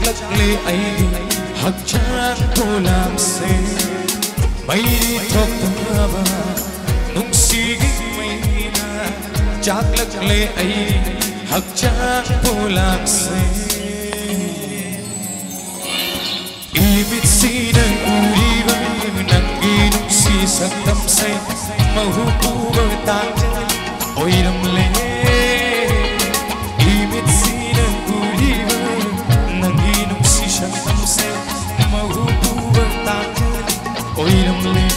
lắc lê ấy hắc trang cô làm xe mây thọc thơ và nung xì mây na chắc lắc lê ấy hắc trang cô làm xe ibit si dan uri ba nang ginung si sắc tâm say màu hu bơ tang ôi đầm lê ibit si dan uri ba nang ginung si sắc tâm say màu hu bơ tang ôi đầm lê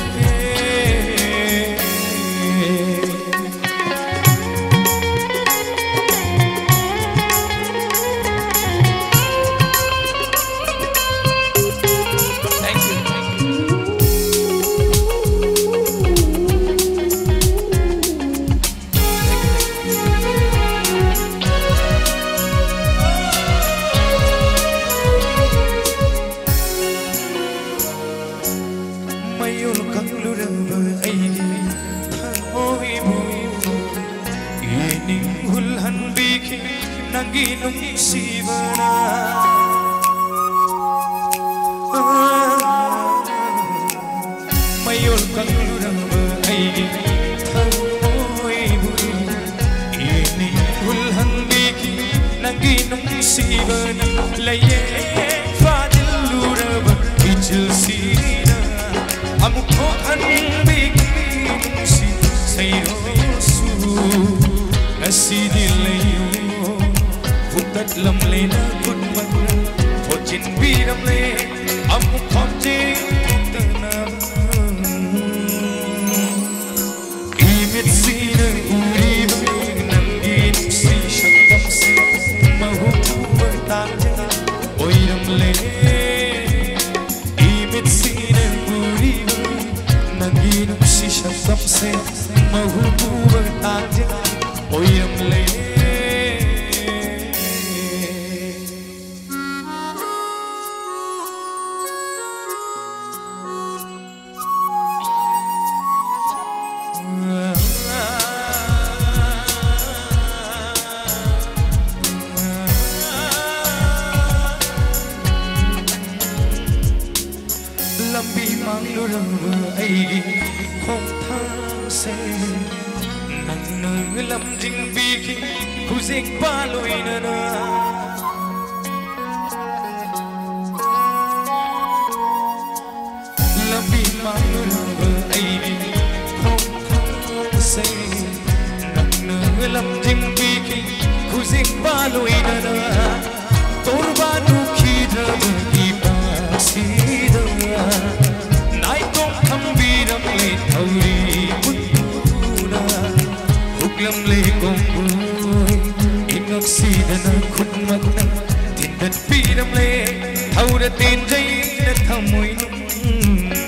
thâu đã tin dây đã thâu môi nung